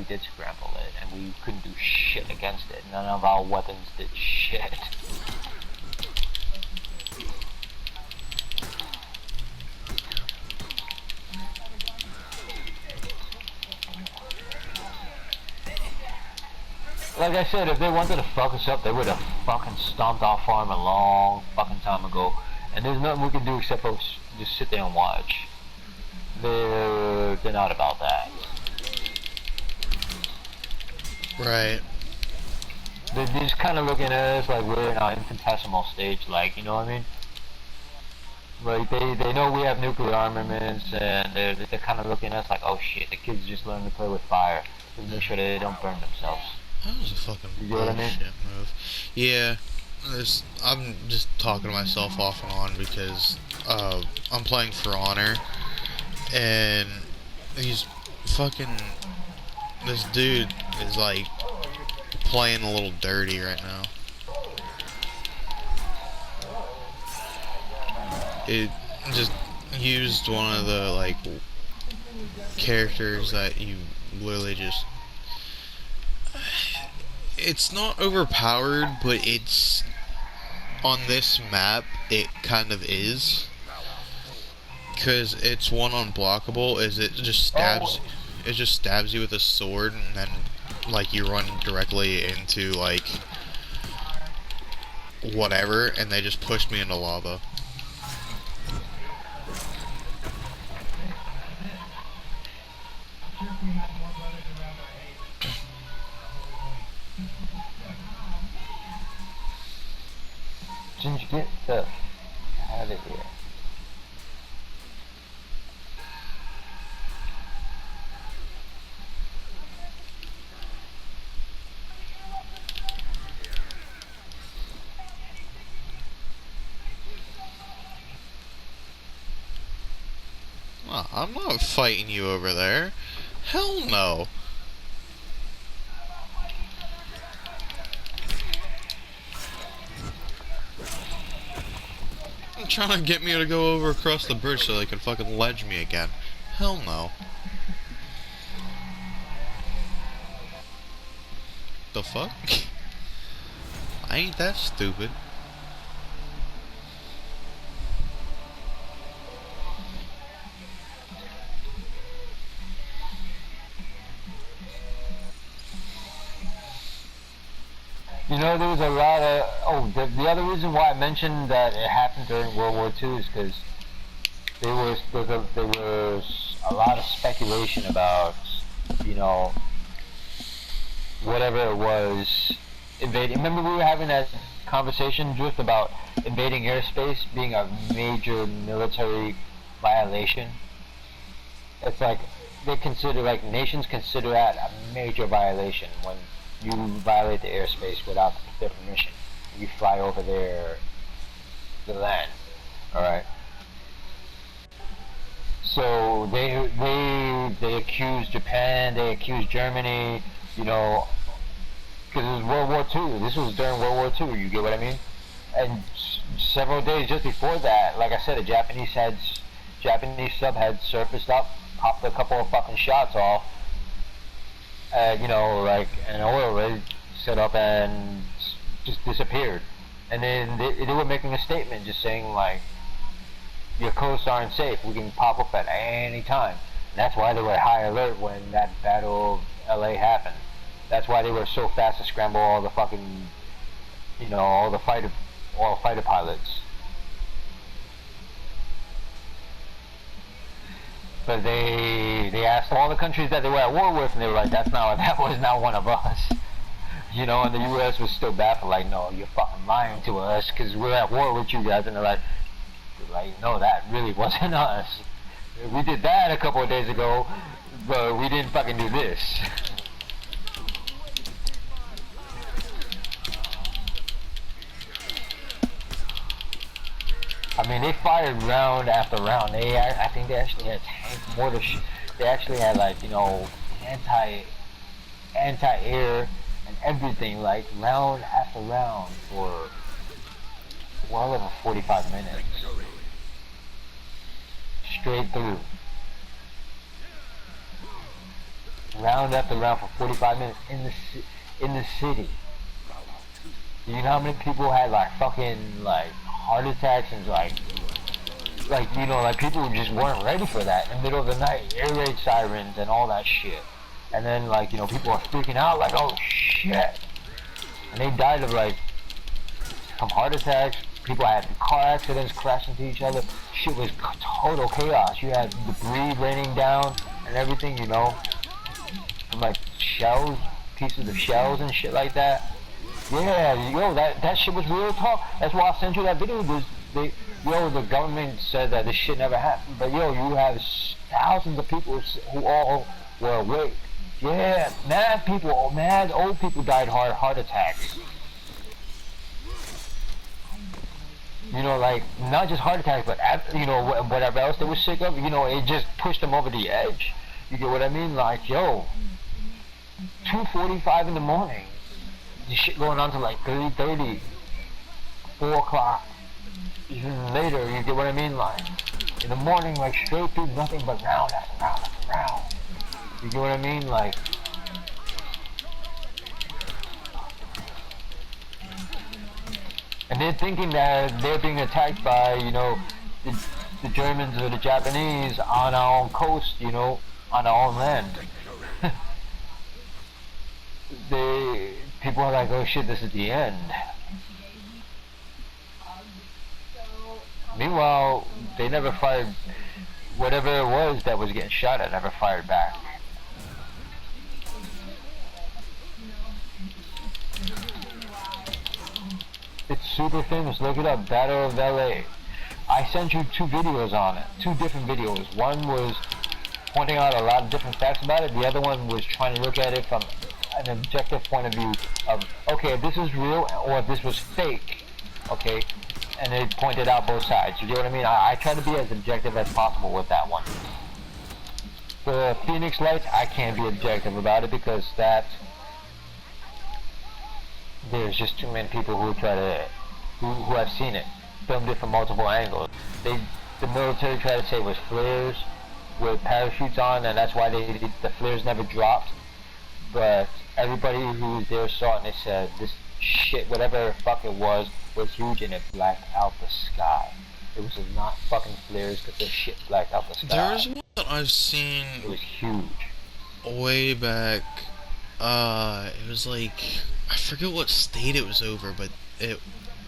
did scramble it, and we couldn't do shit against it. None of our weapons did shit. Like I said, if they wanted to fuck us up, they would have fucking stomped our farm a long fucking time ago. And there's nothing we can do except for just sit there and watch. They're not about that. Right. They're just kind of looking at us like we're in our infinitesimal stage, like, you know what I mean? Like, they know we have nuclear armaments, and they're kind of looking at us like, oh shit, the kids just learn to play with fire. Just make sure they don't burn themselves. That was a fucking bullshit move. Yeah, I'm just talking to myself off and on because I'm playing For Honor, and he's fucking, this dude is like playing a little dirty right now. It just used one of the like characters that you literally just, it's not overpowered, but it's, on this map, it kind of is. Because it's one unblockable, is it just stabs you with a sword, and then, like, you run directly into, like, whatever, and they just pushed me into lava. Ginger, get the out of here. Oh, I'm not fighting you over there. Hell no. Trying to get me to go over across the bridge so they can fucking ledge me again. Hell no. The fuck? I ain't that stupid. You know, there was a lot of... Oh, the other reason why I mentioned that it happened during World War II is because there was a lot of speculation about, you know, whatever it was, invading. Remember we were having that conversation just about invading airspace being a major military violation? It's like, they consider, like, nations consider that a major violation when you violate the airspace without their permission. You fly over the land. Alright? So they accused Japan, they accused Germany, you know, because it was World War II. This was during World War II, you get what I mean? And several days just before that, like I said, a Japanese sub had surfaced up, popped a couple of fucking shots off, you know, like an oil rig set up and just disappeared. And then they were making a statement just saying like, your coasts aren't safe, we can pop up at any time. And that's why they were high alert when that Battle of LA happened. That's why they were so fast to scramble all the fucking, you know, all the fighter pilots. But they asked all the countries that they were at war with, and they were like, that was not one of us. You know, and the U.S. was still baffled, like, no, you're fucking lying to us, because we're at war with you guys, and they're like, no, that really wasn't us. We did that a couple of days ago, but we didn't fucking do this. I mean, they fired round after round. I think they actually had they actually had, like, you know, anti-air and everything, like, round after round for well over 45 minutes. Straight through. round after round for 45 minutes in the city. You know how many people had like fucking like heart attacks and like you know, like people just weren't ready for that in the middle of the night, air raid sirens and all that shit. And then like, you know, people are freaking out like, oh shit, and they died of like from heart attacks. People had car accidents, crashed into each other. Shit was total chaos. You had debris raining down and everything, you know, from like shells, pieces of shells and shit like that. Yeah, yo, that shit was real talk. That's why I sent you that video. The government said that this shit never happened, but yo, you have thousands of people who all were awake. Yeah, mad old people died heart attacks. You know, like not just heart attacks, but you know whatever else they were sick of. You know, it just pushed them over the edge. You get what I mean? Like, yo, 2:45 in the morning. This shit going on to like 3:30, 4 o'clock, even later. You get what I mean? Like in the morning, like straight through nothing but round after round after round. You get what I mean? Like, and they're thinking that they're being attacked by, you know, the Germans or the Japanese on our own coast, you know, on our own land. People are like, oh shit, this is the end. Meanwhile, they never fired, whatever it was that was getting shot at, never fired back. It's super famous, look it up, Battle of LA. I sent you 2 videos on it, 2 different videos. One was pointing out a lot of different facts about it, the other one was trying to look at it from an objective point of view of, okay, if this is real or if this was fake, okay, and it pointed out both sides. You get what I mean? I try to be as objective as possible with that one. The Phoenix Lights, I can't be objective about it because there's just too many people who who have seen it, filmed it from multiple angles. The military tried to say it was flares with parachutes on, and that's why the flares never dropped. But everybody who was there saw it and they said this shit, whatever the fuck it was huge and it blacked out the sky. It was not fucking flares because this shit blacked out the sky. There's one that I've seen. It was huge. Way back. It was like, I forget what state it was over, but it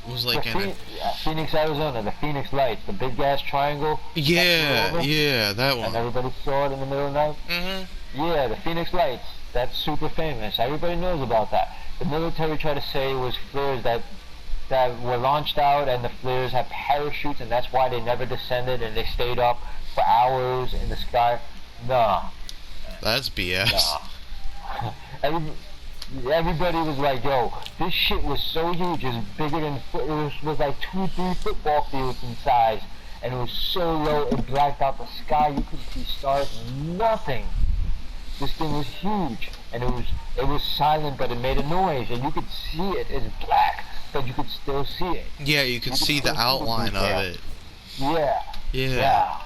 was like Phoenix, Arizona, the Phoenix Lights, the big gas triangle. Yeah, that one. And everybody saw it in the middle of the night. Yeah, the Phoenix Lights. That's super famous. Everybody knows about that. The military tried to say it was flares that were launched out, and the flares had parachutes, and that's why they never descended and they stayed up for hours in the sky. Nah. That's BS. Nah. Everybody was like, yo, this shit was so huge, it was bigger than, it was like 2-3 football fields in size, and it was so low, it blacked out the sky, you couldn't see stars, nothing. This thing was huge, and it was silent, but it made a noise, and you could see it. It's black, but you could still see it. Yeah, you could see the outline of it. Yeah. Yeah.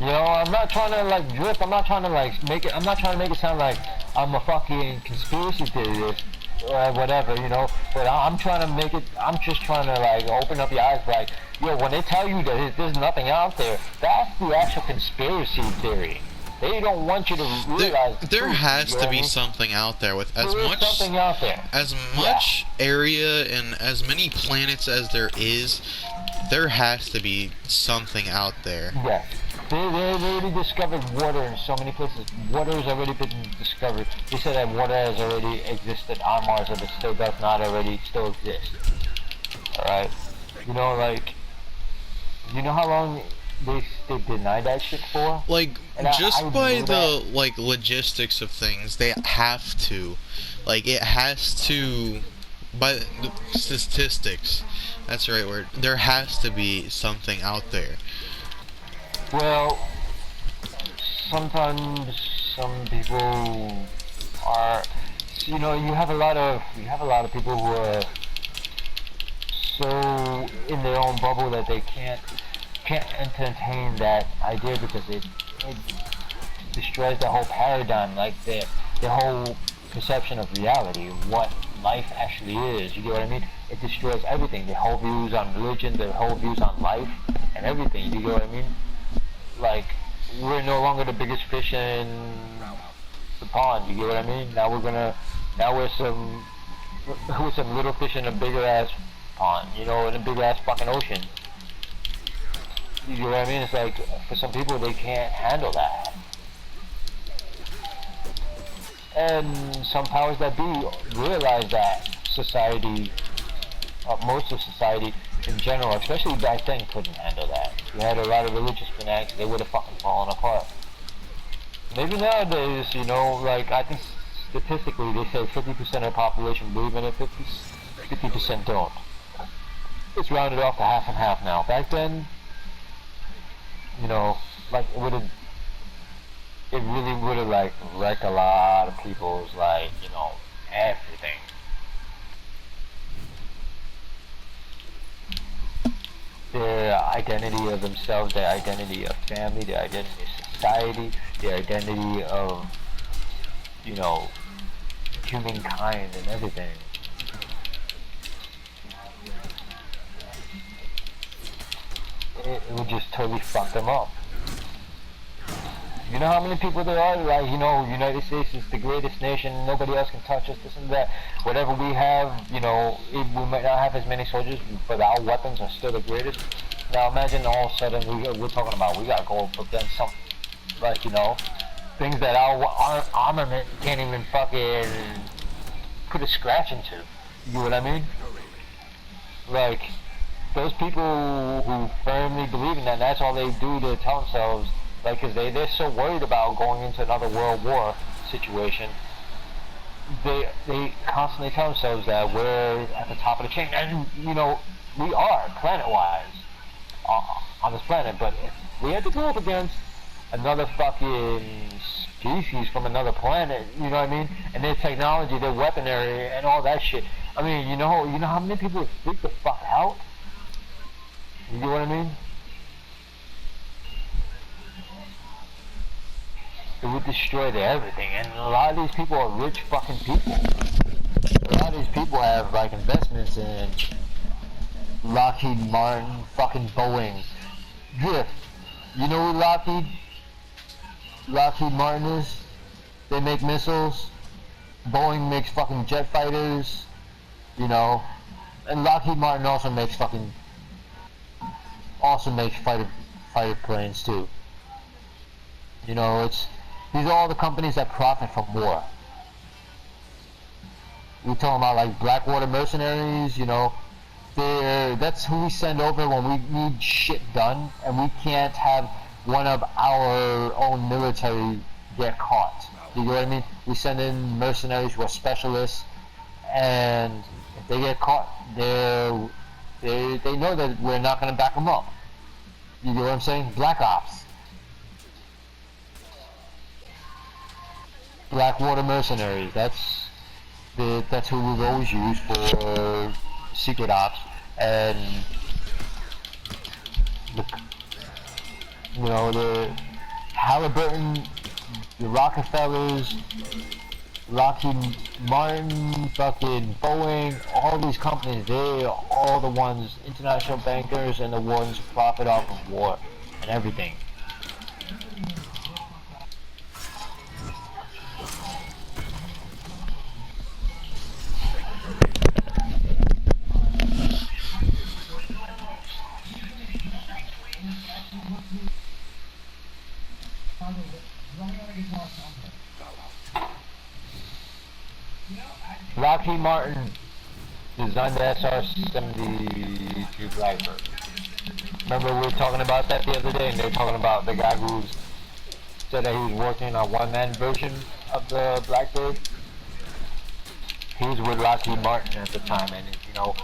You know, I'm not trying to like drip. I'm not trying to like make it. I'm not trying to make it sound like I'm a fucking conspiracy theorist or whatever, you know. But I'm trying to make it. I'm just trying to like open up your eyes. Like, yo, when they tell you that there's nothing out there, that's the actual conspiracy theory. They don't want you to realize. There has to be something out there with as much area and as many planets as there is. There has to be something out there. Yes. They've already discovered water in so many places. Water has already been discovered. They said that water has already existed on Mars, but it still does not still exist. Alright? You know, like, you know how long they denied that shit for? Like, just by the, like, logistics of things, they have to. Like, it has to, by the statistics, that's the right word, there has to be something out there. Well, sometimes some people are, you know, you have a lot of people who are so in their own bubble that they can't entertain that idea because it destroys the whole paradigm, like the whole perception of reality, what life actually is. You get what I mean? It destroys everything. The whole views on religion, the whole views on life, and everything. You get what I mean? Like, we're no longer the biggest fish in the pond. You get what I mean? Now we're some little fish in a bigger ass pond. You know, in a big ass fucking ocean. You get what I mean? It's like, for some people, they can't handle that. And some powers that be realize that society, most of society in general, especially back then, couldn't handle that. You had a lot of religious fanatics, they would have fucking fallen apart. Maybe nowadays, you know, like, I think statistically they say 50% of the population believe in it, 50% don't. It's rounded off to half and half now. Back then, you know, like, it really would have, like, wrecked a lot of people's, like, you know, everything. Their identity of themselves, their identity of family, their identity of society, their identity of, you know, humankind and everything. It would just totally fuck them up. You know how many people there are, like, you know, United States is the greatest nation, nobody else can touch us, this and that. Whatever we have, you know, we might not have as many soldiers, but our weapons are still the greatest. Now imagine all of a sudden we're talking about we gotta go up against some, like, you know, things that our armament can't even fucking put a scratch into. You know what I mean? Like, those people who firmly believe in that, that's all they do to tell themselves, like, cause they're so worried about going into another world war situation, they constantly tell themselves that we're at the top of the chain, and, you know, we are, planet-wise, on this planet, but if we had to go up against another fucking species from another planet, you know what I mean, and their technology, their weaponry, and all that shit, I mean, you know how many people would freak the fuck out? You get what I mean? It would destroy everything, and a lot of these people are rich fucking people. A lot of these people have, like, investments in Lockheed Martin, fucking Boeing. Drift. You know who Lockheed Martin is? They make missiles. Boeing makes fucking jet fighters. You know, and Lockheed Martin also makes fighter planes too. You know, these are all the companies that profit from war. We're talking about, like, Blackwater mercenaries, you know, that's who we send over when we need shit done, and we can't have one of our own military get caught. You know what I mean? We send in mercenaries who are specialists, and if they get caught, they know that we're not going to back them up. You know what I'm saying? Black Ops. Blackwater mercenaries. That's who we've always used for secret ops, and the Halliburton, the Rockefellers, Lockheed Martin, fucking Boeing, all these companies, they are all the ones, international bankers, and the ones who profit off of war and everything. Lockheed Martin designed the SR-72 Blackbird. Remember we were talking about that the other day, and they were talking about the guy who said that he was working on one-man version of the Blackbird. He was with Lockheed Martin at the time, and, you know,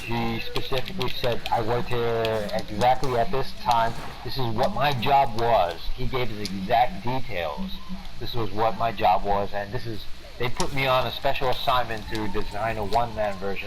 he specifically said, I worked here exactly at this time. This is what my job was. He gave his exact details. This was what my job was, and they put me on a special assignment to design a one-man version